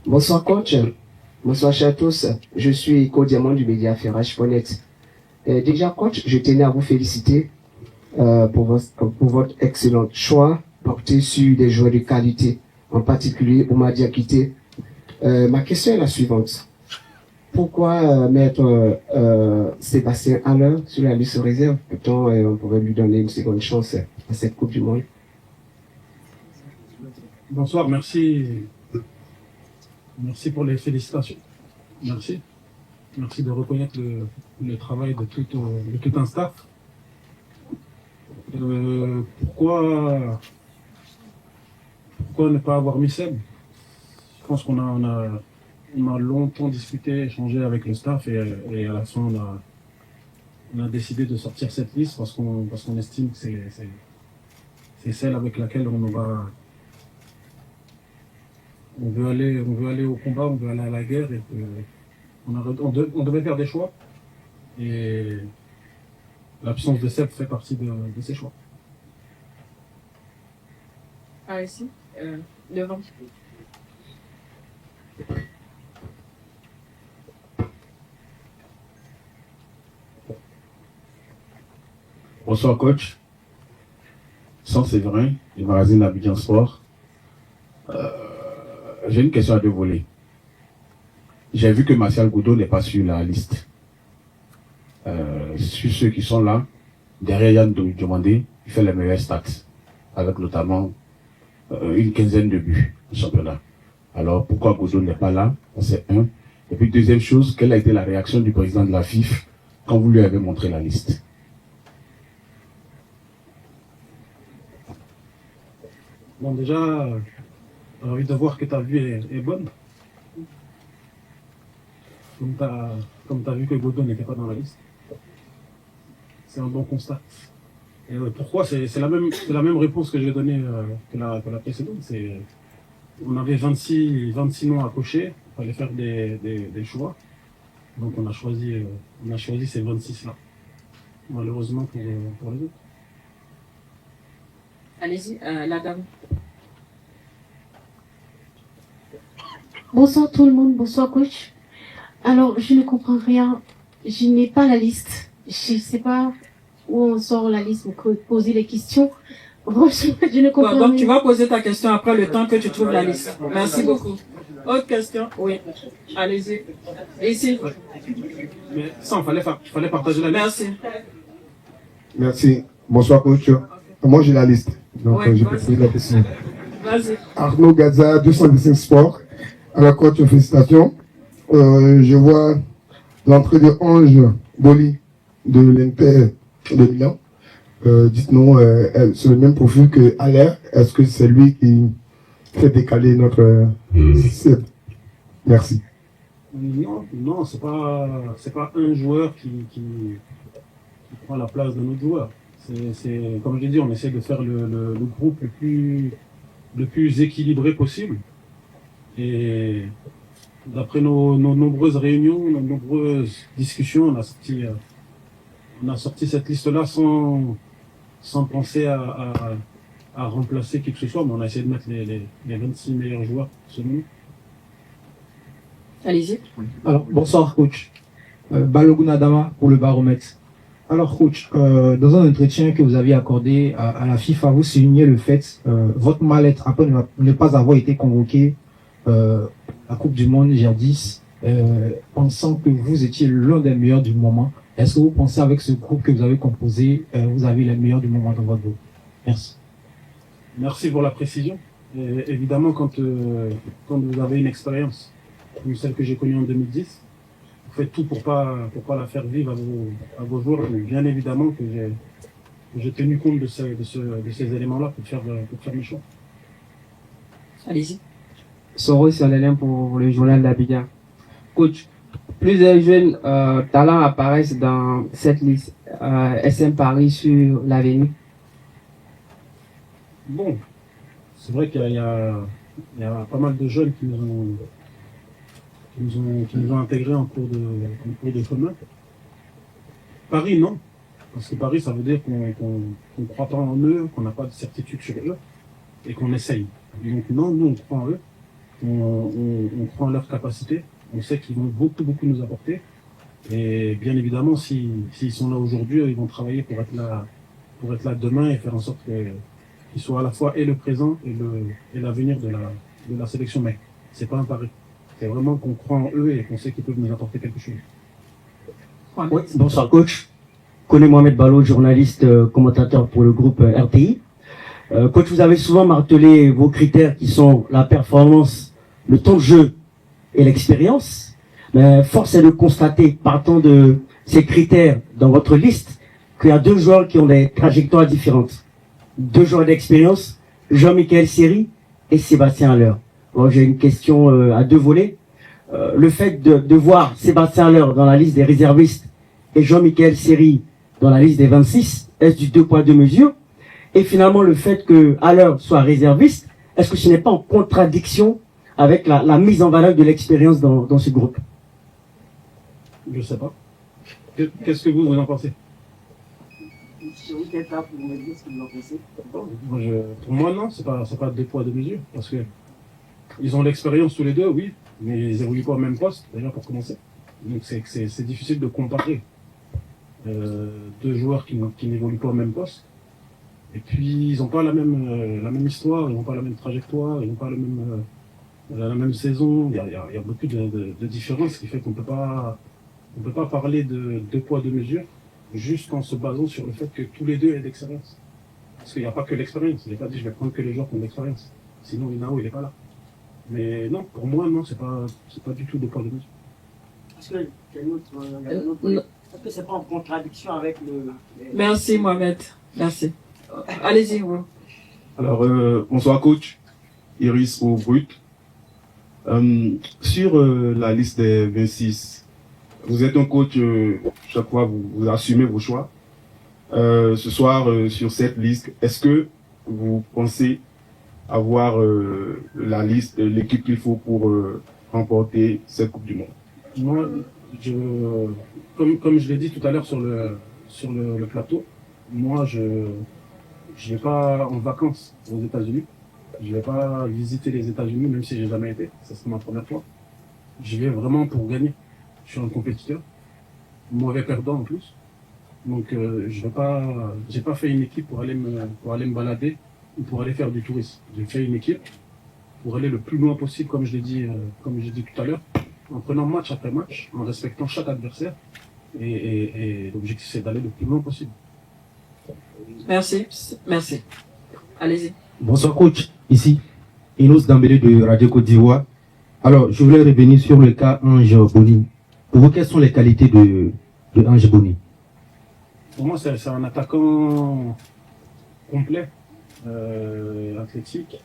Bonsoir coach, bonsoir chers à tous. Je suis co-diamant du média Ferrage.net. Déjà coach, je tenais à vous féliciter pour votre excellent choix porté sur des joueurs de qualité, en particulier Oumar Diakité. Ma question est la suivante. Pourquoi mettre Sébastien Haller sur la liste réserve? Pourtant, on pourrait lui donner une seconde chance à cette Coupe du Monde. Bonsoir, merci. Merci pour les félicitations. Merci. Merci de reconnaître le travail de tout un staff. Pourquoi ne pas avoir mis Seb? Je pense qu'on a longtemps discuté, échangé avec le staff et à la fin on a décidé de sortir cette liste parce qu'on estime que c'est celle avec laquelle on veut aller au combat, on veut aller à la guerre et on devait faire des choix et l'absence de Seb fait partie de ces choix. Ah ici, devant. Bonsoir coach, Sans Séverin, du magazine Abidjan Sport. J'ai une question à deux volets. J'ai vu que Martial Goudot n'est pas sur la liste. Sur ceux qui sont là, derrière Yann Diomandé, il fait les meilleurs stats, avec notamment une quinzaine de buts au championnat. Alors pourquoi Goudot n'est pas là? C'est un. Et puis deuxième chose, quelle a été la réaction du président de la FIF quand vous lui avez montré la liste? Bon, déjà, j'ai envie de voir que ta vue est bonne. Comme tu as vu que Godot n'était pas dans la liste. C'est un bon constat. Et pourquoi? C'est la même réponse que je vais donner que la précédente. On avait 26 noms à cocher, il fallait faire des choix. Donc on a choisi ces 26-là. Malheureusement pour les autres. Allez-y, la dame. Bonsoir tout le monde, bonsoir coach. Alors, je ne comprends rien. Je n'ai pas la liste. Je ne sais pas où on sort la liste pour poser les questions. Franchement, je ne comprends rien. Donc, tu vas poser ta question après le temps que tu trouves la liste. Merci beaucoup. Autre question? Oui. Allez-y. Ici. Mais ça, il fallait partager la liste. Merci. Merci. Bonsoir coach. Moi, j'ai la liste. Donc, Ouais, je peux poser la question. Vas-y. Arnaud Gaza, 225 Sports. Alors, coach, félicitations. Je vois l'entrée de Ange Boli de l'Inter de Milan. Dites-nous, c'est le même profil que Haller. Est-ce que c'est lui qui fait décaler notre cible? Merci. Non, c'est pas un joueur qui prend la place d'un autre joueur. C'est comme je l'ai dit, on essaie de faire le groupe le plus équilibré possible. Et d'après nos nombreuses réunions, nos nombreuses discussions, on a sorti cette liste-là sans penser à remplacer qui que ce soit, mais on a essayé de mettre les 26 meilleurs joueurs selon nous. Allez-y. Alors, bonsoir coach. Balogun Adama pour le baromètre. Alors coach, dans un entretien que vous aviez accordé à la FIFA, vous soulignez le fait, votre mal-être après ne pas avoir été convoqué la Coupe du Monde jadis, pensant que vous étiez l'un des meilleurs du moment. Est-ce que vous pensez avec ce groupe que vous avez composé, vous avez les meilleurs du moment dans votre groupe? Merci. Merci pour la précision. Et évidemment, quand vous avez une expérience comme celle que j'ai connue en 2010, vous faites tout pour pas la faire vivre à vos joueurs. Donc, bien évidemment que j'ai tenu compte de ces éléments-là pour faire mes choix. Allez-y. Soro Salélin pour le journal d'Abidjan. Coach, plusieurs jeunes talents apparaissent dans cette liste. SM Paris sur l'avenir. Bon, c'est vrai qu'il y a pas mal de jeunes qui nous ont intégrés en cours de chemin. Paris, non. Parce que Paris, ça veut dire qu'on croit pas en eux, qu'on n'a pas de certitude sur eux, et qu'on essaye. Donc non, nous, on croit en eux. on croit en leurs capacités, on sait qu'ils vont beaucoup nous apporter. Et bien évidemment, s'ils sont là aujourd'hui, ils vont travailler pour être là demain et faire en sorte qu'ils soient à la fois et le présent et l'avenir de la sélection. Mais c'est pas un pari. C'est vraiment qu'on croit en eux et qu'on sait qu'ils peuvent nous apporter quelque chose. Oui, bonsoir coach. Koné Mohamed Balo, journaliste, commentateur pour le groupe RTI. Coach, vous avez souvent martelé vos critères qui sont la performance, le temps de jeu et l'expérience. Mais force est de constater, partant de ces critères dans votre liste, qu'il y a 2 joueurs qui ont des trajectoires différentes. 2 joueurs d'expérience, Jean-Michel Seri et Sébastien Haller. Alors j'ai une question à 2 volets. Le fait de voir Sébastien Haller dans la liste des réservistes et Jean-Michel Seri dans la liste des 26, est-ce du 2 poids 2 mesures? Et finalement, le fait que Haller soit réserviste, est-ce que ce n'est pas en contradiction avec la mise en valeur de l'expérience dans ce groupe? Je sais pas. Qu'est-ce que vous en pensez? Pour moi, non, c'est pas 2 poids 2 mesures. Parce que ils ont l'expérience tous les deux, oui, mais ils évoluent pas au même poste, déjà pour commencer. Donc c'est difficile de comparer 2 joueurs qui n'évoluent pas au même poste. Et puis ils n'ont pas la même histoire, ils n'ont pas la même trajectoire, ils n'ont pas la même saison. Il y a beaucoup de différences, ce qui fait qu'on peut pas parler de 2 poids 2 mesures juste en se basant sur le fait que tous les deux aient d'expérience. Parce qu'il n'y a pas que l'expérience. Il n'est pas dit je vais prendre que les joueurs qui ont de l'expérience. Sinon Inao il n'est pas là. Mais non, pour moi non, c'est pas du tout 2 poids 2 mesures. Est-ce que c'est pas en contradiction avec le... Merci Mohamed, merci. Allez-y, vous. Alors, bonsoir coach, Iris au Brut. Sur la liste des 26, vous êtes un coach, chaque fois vous assumez vos choix. Ce soir, sur cette liste, est-ce que vous pensez avoir la liste, l'équipe qu'il faut pour remporter cette Coupe du Monde? Moi, comme je l'ai dit tout à l'heure sur le plateau, moi je vais pas en vacances aux États-Unis. Je vais pas visiter les États-Unis, même si j'ai jamais été. Ça c'est ma première fois. Je vais vraiment pour gagner. Je suis un compétiteur, mauvais perdant en plus. Donc j'ai pas fait une équipe pour aller me balader ou pour aller faire du tourisme. J'ai fait une équipe pour aller le plus loin possible, comme j'ai dit tout à l'heure, en prenant match après match, en respectant chaque adversaire. Et l'objectif c'est d'aller le plus loin possible. Merci. Allez-y. Bonsoir coach, ici Inos Dambélé de Radio Côte d'Ivoire. Alors, je voulais revenir sur le cas Ange Boni. Pour vous, quelles sont les qualités de Ange Boni? Pour moi, c'est un attaquant complet, athlétique,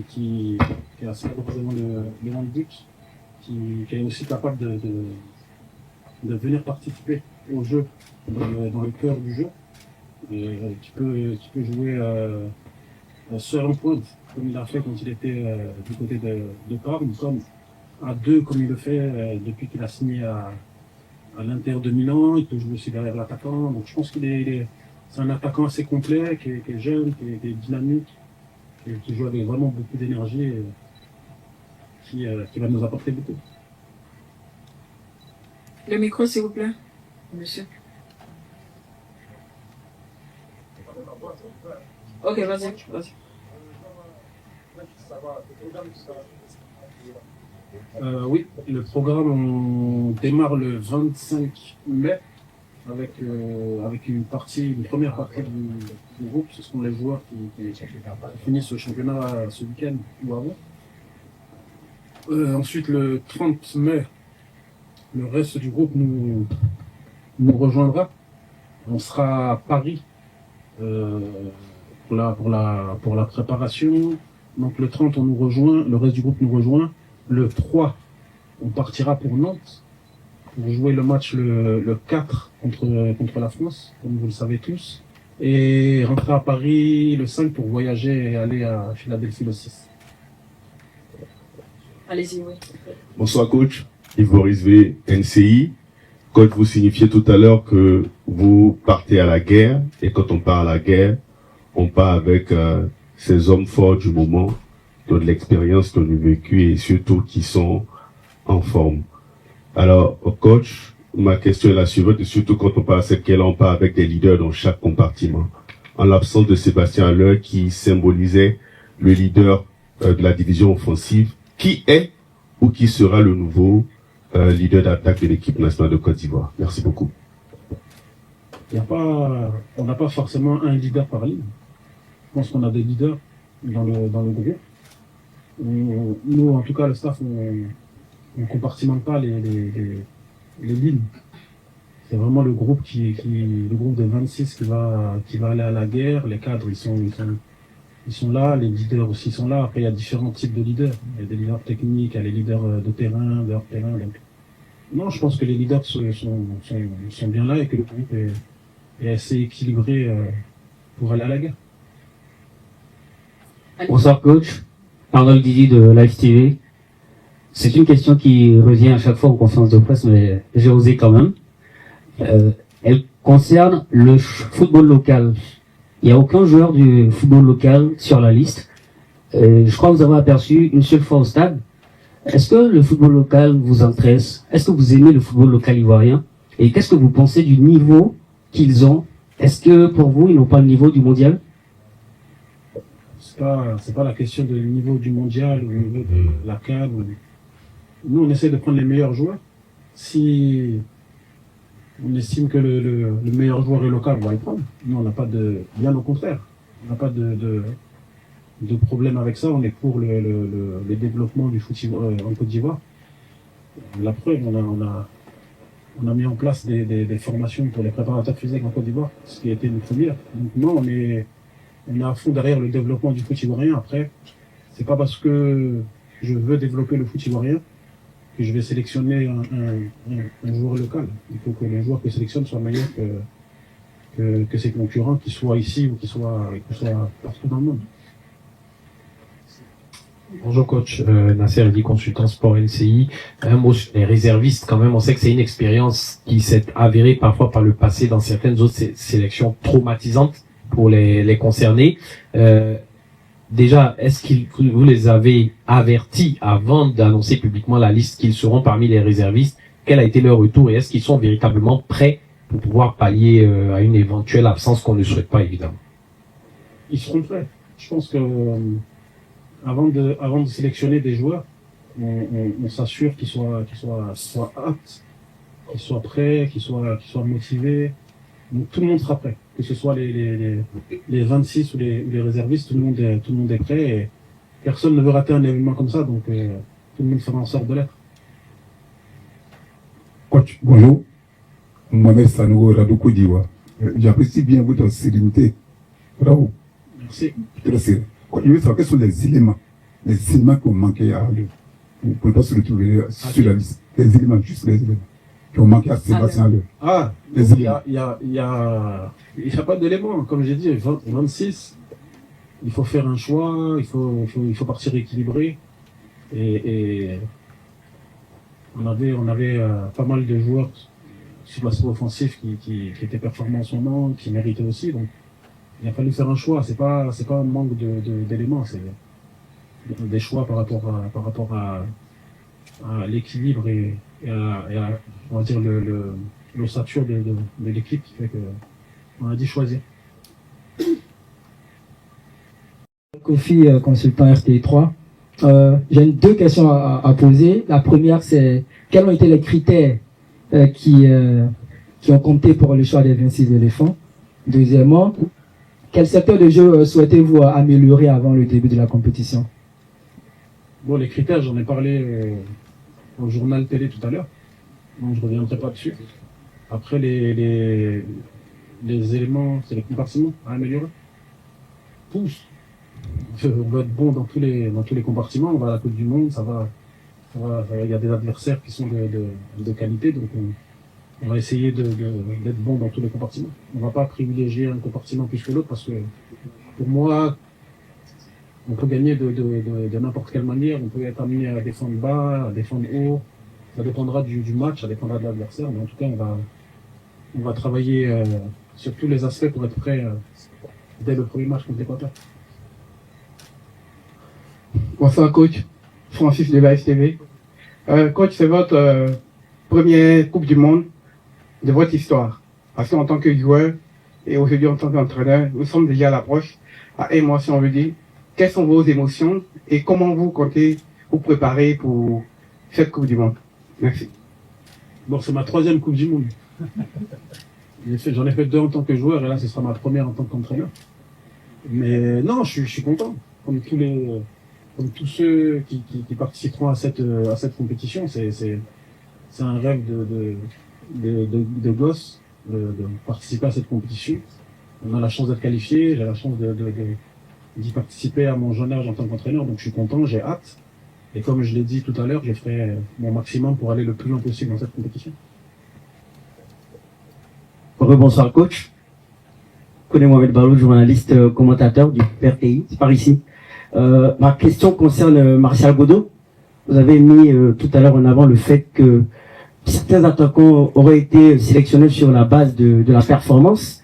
qui est assez probablement le long de but, qui est aussi capable de venir participer au jeu, dans le cœur du jeu. Et tu peux jouer seul en pointe, comme il a fait quand il était du côté de Parme, comme à 2 comme il le fait depuis qu'il a signé à l'Inter de Milan. Il peut jouer aussi derrière l'attaquant. Donc je pense c'est un attaquant assez complet, qui est jeune, qui est dynamique, qui joue avec vraiment beaucoup d'énergie et qui va nous apporter beaucoup. Le micro, s'il vous plaît, monsieur. Ok, vas-y. Oui, le programme, on démarre le 25 mai avec une première partie du groupe. Ce sont les joueurs qui finissent le championnat ce week-end ou avant. Ensuite, le 30 mai, le reste du groupe nous rejoindra. On sera à Paris pour la préparation. Donc le 30, on nous rejoint, le reste du groupe nous rejoint. Le 3, on partira pour Nantes pour jouer le match le 4 contre la France, comme vous le savez tous. Et rentrer à Paris le 5 pour voyager et aller à Philadelphie le 6. Allez-y, oui. Bonsoir coach, Ivoris V, NCI. Coach, vous signifiez tout à l'heure que vous partez à la guerre, et quand on part à la guerre, on part avec ces hommes forts du moment, qui ont de l'expérience, qui ont du vécu et surtout qui sont en forme. Alors, coach, ma question est la suivante, et surtout quand on parle, c'est qu'elle en parle avec des leaders dans chaque compartiment. En l'absence de Sébastien Haller qui symbolisait le leader de la division offensive, qui est ou qui sera le nouveau leader d'attaque de l'équipe nationale de Côte d'Ivoire? Merci beaucoup. On n'a pas forcément un leader par ligne. Je pense qu'on a des leaders dans le groupe. Nous, en tout cas, le staff, on compartimente pas les lignes. C'est vraiment le groupe le groupe de 26 qui va aller à la guerre. Les cadres, ils sont là, les leaders aussi sont là. Après, il y a différents types de leaders. Il y a des leaders techniques, il y a les leaders de terrain, de hors terrain. Donc, non, je pense que les leaders sont bien là et que le groupe est assez équilibré pour aller à la guerre. Bonsoir coach, Arnold Didi de Live TV. C'est une question qui revient à chaque fois en conférence de presse, mais j'ai osé quand même. Elle concerne le football local. Il n'y a aucun joueur du football local sur la liste. Je crois que vous avez aperçu une seule fois au stade. Est-ce que le football local vous intéresse? Est-ce que vous aimez le football local ivoirien? Et qu'est-ce que vous pensez du niveau qu'ils ont? Est-ce que pour vous, ils n'ont pas le niveau du mondial? C'est pas la question du niveau du mondial ou du niveau de la CAN. Nous, on essaie de prendre les meilleurs joueurs. Si on estime que le meilleur joueur est local, on va le prendre. Nous, on n'a pas bien au contraire. On n'a pas de problème avec ça. On est pour le développement du foot en Côte d'Ivoire. La preuve, on a mis en place des formations pour les préparateurs physiques en Côte d'Ivoire, ce qui a été une première. Donc, non, on est à fond derrière le développement du foot ivoirien. Après, c'est pas parce que je veux développer le foot ivoirien que je vais sélectionner un joueur local. Il faut que les joueurs que je sélectionne soient meilleurs que ses concurrents, qu'ils soient ici ou qu'ils soient partout dans le monde. Bonjour coach, Nasser Eli, consultant sport LCI. Un mot sur les réservistes quand même, on sait que c'est une expérience qui s'est avérée parfois par le passé dans certaines autres sélections traumatisantes pour les concernés. Déjà, est-ce que vous les avez avertis avant d'annoncer publiquement la liste qu'ils seront parmi les réservistes? Quel a été leur retour et est-ce qu'ils sont véritablement prêts pour pouvoir pallier à une éventuelle absence qu'on ne souhaite pas évidemment? Ils seront prêts. Je pense que avant de sélectionner des joueurs, on s'assure qu'ils soient aptes, qu'ils soient prêts, qu'ils soient motivés. Donc, tout le monde sera prêt, que ce soit les 26 ou les réservistes, tout le monde est prêt et personne ne veut rater un événement comme ça, donc tout le monde fera en sorte de l'être. Coach, bonjour. Mohamed Sanogo, Radio Côte d'Ivoire. J'apprécie bien votre sérénité. Bravo. Merci. Très sérieux. Je veux savoir quels sont les éléments qui ont manqué à lui. Vous ne pouvez pas se retrouver sur la liste. Les éléments, juste les éléments qui ont manqué à Sébastien Haller. Il y a pas d'éléments. Comme j'ai dit, 26, il faut faire un choix, il faut partir équilibré. Et on avait pas mal de joueurs sur l'aspect offensif qui étaient performants en ce moment, qui méritaient aussi. Donc, il a fallu faire un choix. C'est pas un manque d'éléments, c'est des choix par rapport à l'équilibre et à on va dire l'ossature de l'équipe qui fait que on a dit choisir. Kofi, consultant RT3. J'ai deux questions à poser. La première, c'est quels ont été les critères qui ont compté pour le choix des 26 éléphants? Deuxièmement, quel secteur de jeu souhaitez-vous améliorer avant le début de la compétition? Bon, les critères, j'en ai parlé au journal télé tout à l'heure, donc je ne reviendrai pas dessus. Après, les éléments, c'est les compartiments à améliorer. Tous. On va être bon dans tous les compartiments, on va à la Coupe du Monde, il y a des adversaires qui sont de qualité, donc on va essayer d'être bon dans tous les compartiments. On ne va pas privilégier un compartiment plus que l'autre parce que pour moi, on peut gagner de n'importe quelle manière, on peut être amené à défendre bas, à défendre haut, ça dépendra du match, ça dépendra de l'adversaire, mais en tout cas on va travailler sur tous les aspects pour être prêt dès le premier match contre l'Équateur. Bonsoir coach, Francis de Live TV. Coach, c'est votre première Coupe du Monde de votre histoire. Parce qu'en tant que joueur et aujourd'hui en tant qu'entraîneur, nous sommes déjà à l'approche, à un mois si on veut dire. Quelles sont vos émotions et comment vous comptez vous préparer pour cette Coupe du Monde? Merci. Bon, c'est ma 3e Coupe du Monde. J'en ai fait 2 en tant que joueur et là, ce sera ma première en tant qu'entraîneur. Mais non, je suis content. Comme tous ceux qui participeront à cette compétition, c'est un rêve de gosse de participer à cette compétition. On a la chance d'être qualifié, j'ai la chance d'y participer à mon jeune âge en tant qu'entraîneur, donc je suis content, j'ai hâte. Et comme je l'ai dit tout à l'heure, je ferai mon maximum pour aller le plus loin possible dans cette compétition. Rebonsoir coach. Connais Mohamed Ballo, journaliste, commentateur du RTI, c'est par ici. Ma question concerne Martial Godot. Vous avez mis tout à l'heure en avant le fait que certains attaquants auraient été sélectionnés sur la base de la performance.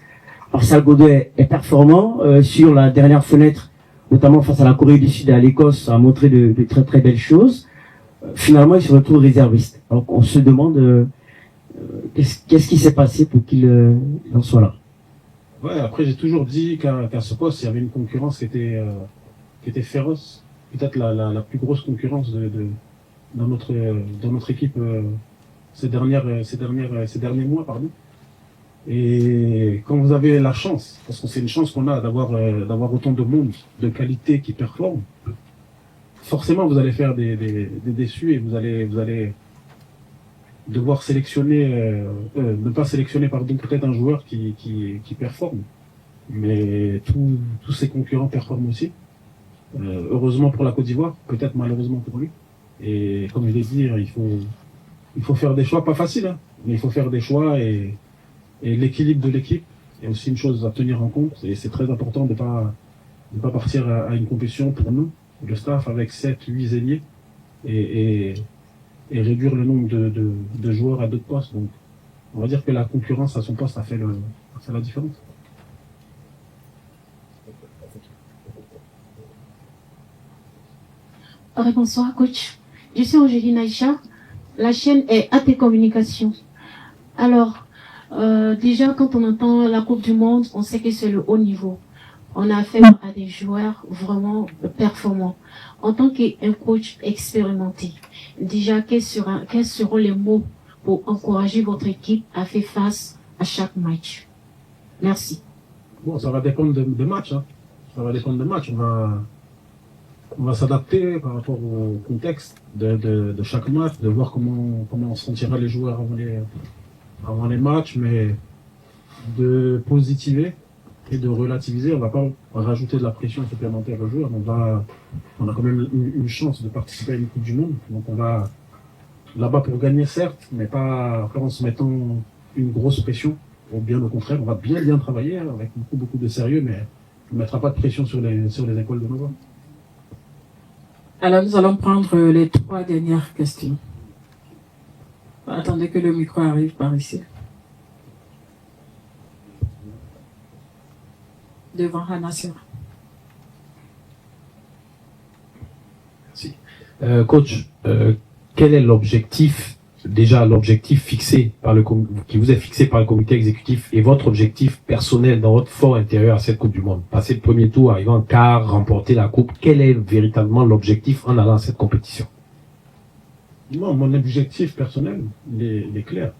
Martial Godot est performant sur la dernière fenêtre, notamment face à la Corée du Sud et à l'Écosse, a montré de très très belles choses. Finalement, il se retrouve réserviste. Alors on se demande qu'est-ce qui s'est passé pour qu'il en soit là. Ouais, après j'ai toujours dit qu'à ce poste, il y avait une concurrence qui était féroce. Peut-être la plus grosse concurrence dans notre équipe ces derniers mois, pardon. Et quand vous avez la chance, parce que c'est une chance qu'on a d'avoir autant de monde de qualité qui performe, forcément vous allez faire des déçus et vous allez devoir sélectionner, ne pas sélectionner pardon peut-être un joueur qui performe. Mais tous ses concurrents performent aussi. Heureusement pour la Côte d'Ivoire, peut-être malheureusement pour lui. Et comme je l'ai dit, il faut faire des choix, pas faciles, hein, mais il faut faire des choix et l'équilibre de l'équipe est aussi une chose à tenir en compte. Et c'est très important de pas partir à une compétition pour nous, le staff, avec 7-8 ailiers et réduire le nombre de joueurs à d'autres postes. Donc, on va dire que la concurrence à son poste a fait la différence. Bonsoir, coach. Je suis Angéline Aïcha. La chaîne est AT Communication. Alors, déjà, quand on entend la Coupe du Monde, on sait que c'est le haut niveau. On a affaire à des joueurs vraiment performants. En tant qu'un coach expérimenté, déjà, quels seront les mots pour encourager votre équipe à faire face à chaque match? Merci. Bon, ça va dépendre des matchs. Hein. Ça va dépendre des matchs. On va s'adapter par rapport au contexte de chaque match, de voir comment on sentira les joueurs avant les matchs, mais de positiver et de relativiser. On va pas rajouter de la pression supplémentaire aux joueurs. On a quand même une chance de participer à une Coupe du Monde, donc on va là-bas pour gagner certes, mais pas en se mettant une grosse pression. Ou bien au contraire, on va bien travailler avec beaucoup de sérieux, mais on ne mettra pas de pression sur les épaules de nos joueurs. Alors, nous allons prendre les 3 dernières questions. Attendez que le micro arrive par ici. Devant Hannah Sera. Merci. Coach, quel est l'objectif fixé qui vous est fixé par le comité exécutif et votre objectif personnel dans votre fort intérieur à cette Coupe du Monde? Passer le premier tour, arriver en quart, remporter la Coupe, quel est véritablement l'objectif en allant à cette compétition? Non, mon objectif personnel, il est clair.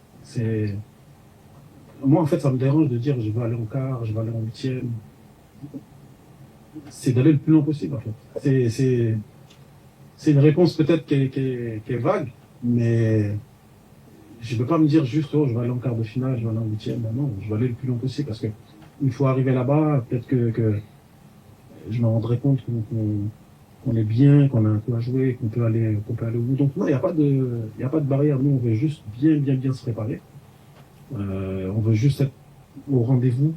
Moi, en fait, ça me dérange de dire je vais aller en quart, je vais aller en 8e. C'est d'aller le plus loin possible, en fait. C'est une réponse peut-être qui est vague, mais je ne peux pas me dire juste je vais aller en quart de finale, je vais aller en 8e. Non, je vais aller le plus loin possible parce que une fois arrivé là-bas, peut-être que je me rendrai compte qu'on est bien, qu'on a un peu à jouer, qu'on peut aller au bout. Donc non, il n'y a pas de barrière. Nous, on veut juste bien se préparer. On veut juste être au rendez-vous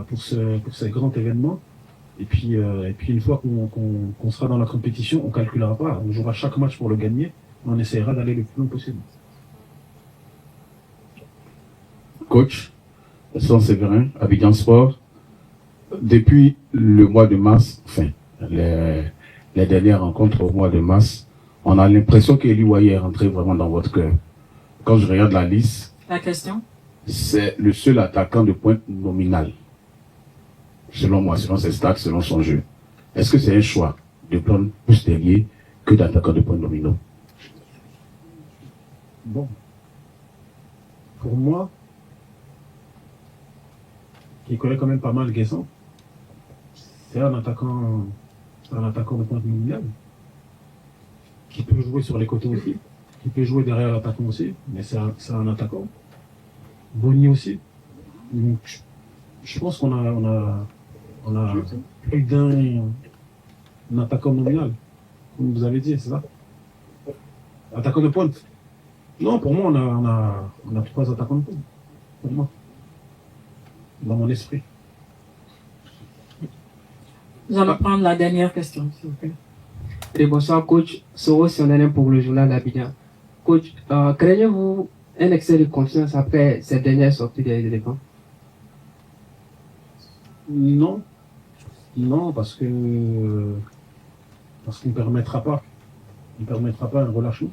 pour ces grands événements. Et puis une fois qu'on sera dans la compétition, on calculera pas. On jouera chaque match pour le gagner. On essaiera d'aller le plus loin possible. Coach, San Séverin, Abidjan Sport, depuis le mois de mars, enfin, les dernières rencontres au mois de mars, on a l'impression qu'Eli Waye est rentré vraiment dans votre cœur. Quand je regarde la liste, La question? c'est le seul attaquant de pointe nominal. Selon moi, selon ses stats, selon son jeu. Est-ce que c'est un choix de prendre plus d'ailier que d'attaquant de pointe nominaux? Bon. Pour moi, qui connaît quand même pas mal Guessant, c'est un attaquant de pointe nominal, qui peut jouer sur les côtés aussi, qui peut jouer derrière l'attaquant aussi, mais c'est un attaquant. Boni aussi. Donc, je pense qu'on a plus d'un attaquant nominal, comme vous avez dit, c'est ça? Attaquant de pointe. Non, pour moi, on a 3 attaquants de pointe. Pour moi. Dans mon esprit. Nous allons prendre la dernière question, s'il vous plaît. Et bonsoir, coach. Soro Sionelin pour le journal d'Abidjan. Coach, craignez-vous un excès de confiance après cette dernière sortie des éléphants? Non. Non, parce qu'on ne permettra pas. On ne permettra pas un relâchement.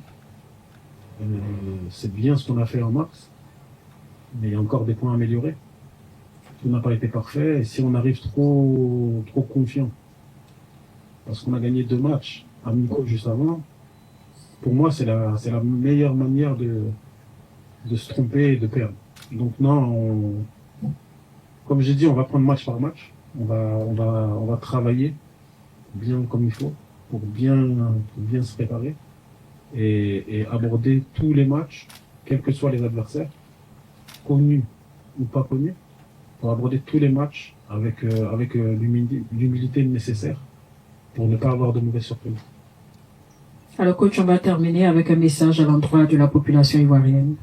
C'est bien ce qu'on a fait en mars, mais il y a encore des points à améliorer. Tout n'a pas été parfait, et si on arrive trop confiant, parce qu'on a gagné 2 matchs amicaux juste avant, pour moi c'est la meilleure manière de se tromper et de perdre. Donc non, comme j'ai dit, on va prendre match par match, on va travailler bien comme il faut pour bien se préparer et aborder tous les matchs, quels que soient les adversaires, connus ou pas connus, pour aborder tous les matchs avec l'humilité nécessaire pour ne pas avoir de mauvaises surprises. Alors, coach, on va terminer avec un message à l'endroit de la population ivoirienne.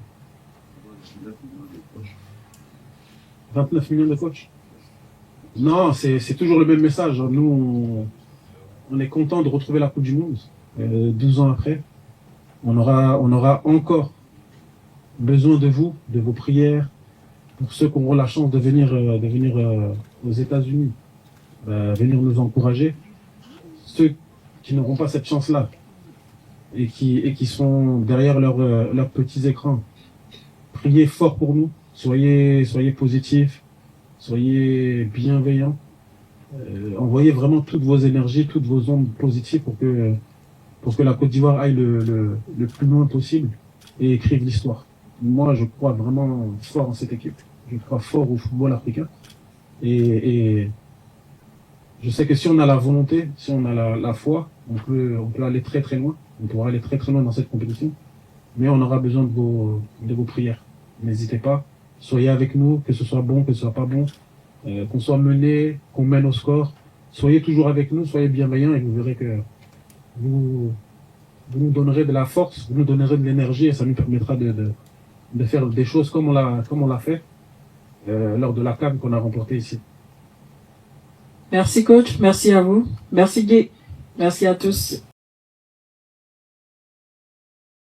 29 millions de coachs. Non, c'est toujours le même message. Nous, on est content de retrouver la Coupe du Monde. 12 ans après, on aura encore besoin de vous, de vos prières, pour ceux qui auront la chance de venir aux États-Unis, venir nous encourager. Ceux qui n'auront pas cette chance-là et qui sont derrière leurs petits écrans, priez fort pour nous. Soyez positifs, soyez bienveillants. Envoyez vraiment toutes vos énergies, toutes vos ondes positives pour que la Côte d'Ivoire aille le plus loin possible et écrive l'histoire. Moi, je crois vraiment fort en cette équipe. Je crois fort au football africain. Et je sais que si on a la volonté, si on a la foi, on peut aller très très loin. On pourra aller très très loin dans cette compétition. Mais on aura besoin de vos prières. N'hésitez pas. Soyez avec nous, que ce soit bon, que ce soit pas bon, qu'on soit mené, qu'on mène au score. Soyez toujours avec nous, soyez bienveillants et vous verrez que vous nous donnerez de la force, vous nous donnerez de l'énergie et ça nous permettra de faire des choses comme on l'a fait lors de la CAN qu'on a remportée ici. Merci coach, merci à vous. Merci Guy, merci à tous.